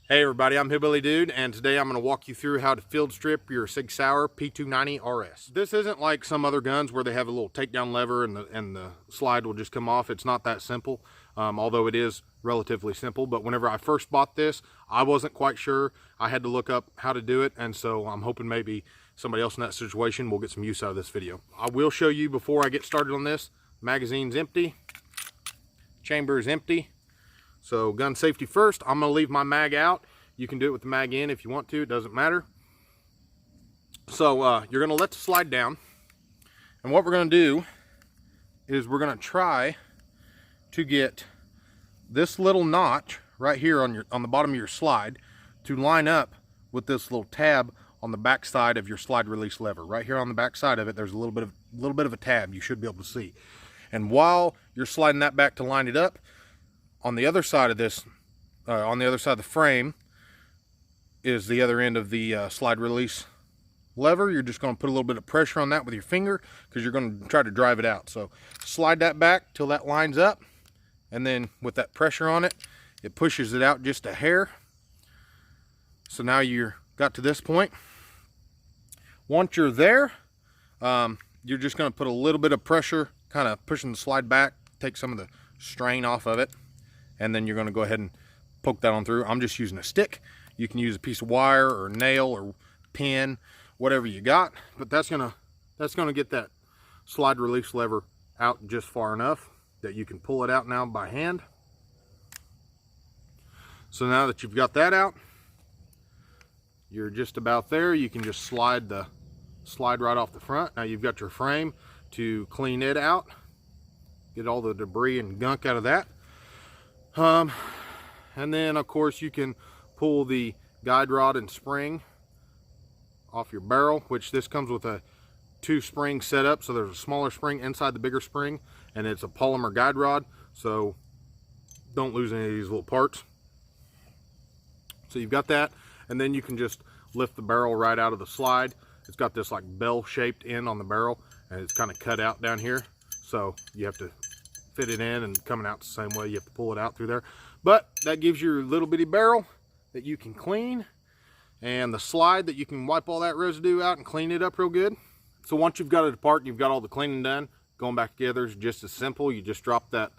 Hey everybody, I'm Hillbilly Dude, and today I'm going to walk you through how to field strip your Sig Sauer P290RS. This isn't like some other guns where they have a little takedown lever and the slide will just come off. It's not that simple, although it is relatively simple. But whenever I first bought this, I wasn't quite sure. I had to look up how to do it, and so I'm hoping maybe somebody else in that situation will get some use out of this video. I will show you before I get started on this. Magazine's empty, chamber is empty. So gun safety first, I'm going to leave my mag out. You can do it with the mag in if you want to, it doesn't matter. So you're going to let the slide down. And what we're going to do is we're going to try to get this little notch right here on the bottom of your slide to line up with this little tab on the back side of your slide release lever. Right here on the back side of it, there's a little bit of a tab you should be able to see. And while you're sliding that back to line it up, on the other side of this, on the other side of the frame, is the other end of the slide release lever. You're just going to put a little bit of pressure on that with your finger because you're going to try to drive it out. So slide that back till that lines up, and then with that pressure on it, it pushes it out just a hair. So now you're got to this point. Once you're there, you're just going to put a little bit of pressure, kind of pushing the slide back, take some of the strain off of it. And then you're going to go ahead and poke that on through. I'm just using a stick. You can use a piece of wire or nail or pin, whatever you got. But that's gonna get that slide release lever out just far enough that you can pull it out now by hand. So now that you've got that out, you're just about there. You can just slide right off the front. Now you've got your frame to clean it out, get all the debris and gunk out of that. And then of course you can pull the guide rod and spring off your barrel, which this comes with a 2-spring setup. So there's a smaller spring inside the bigger spring, and it's a polymer guide rod, so don't lose any of these little parts. So you've got that, and then you can just lift the barrel right out of the slide. It's got this like bell shaped end on the barrel, and it's kind of cut out down here, so you have to fit it in, and coming out the same way, you have to pull it out through there. But that gives you your little bitty barrel that you can clean, and the slide that you can wipe all that residue out and clean it up real good. So once you've got it apart and you've got all the cleaning done, going back together is just as simple. You just drop that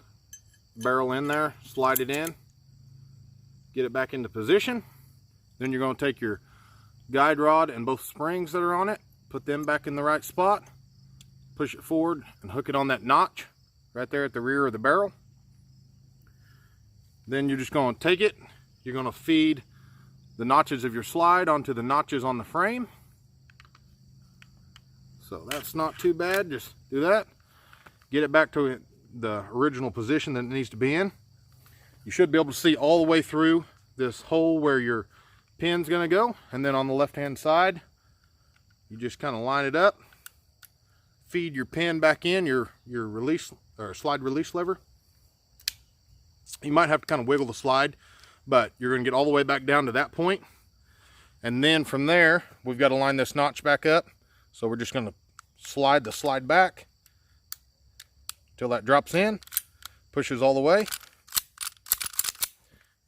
barrel in there, slide it in, get it back into position. Then you're going to take your guide rod and both springs that are on it, put them back in the right spot, push it forward and hook it on that notch right there at the rear of the barrel. Then you're just going to take it, you're going to feed the notches of your slide onto the notches on the frame. So that's not too bad, just do that. Get it back to the original position that it needs to be in. You should be able to see all the way through this hole where your pin's going to go. And then on the left hand side, you just kind of line it up, feed your pin back in, your release or slide release lever. You might have to kind of wiggle the slide, but you're going to get all the way back down to that point. And then from there, we've got to line this notch back up. So we're just going to slide the slide back till that drops in, pushes all the way.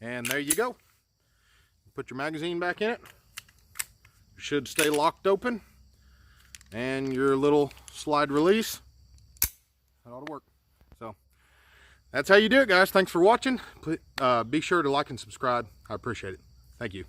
And there you go. Put your magazine back in it. It should stay locked open. And your little slide release, that ought to work. So that's how you do it, guys. Thanks for watching. Be sure to like and subscribe. I appreciate it. Thank you.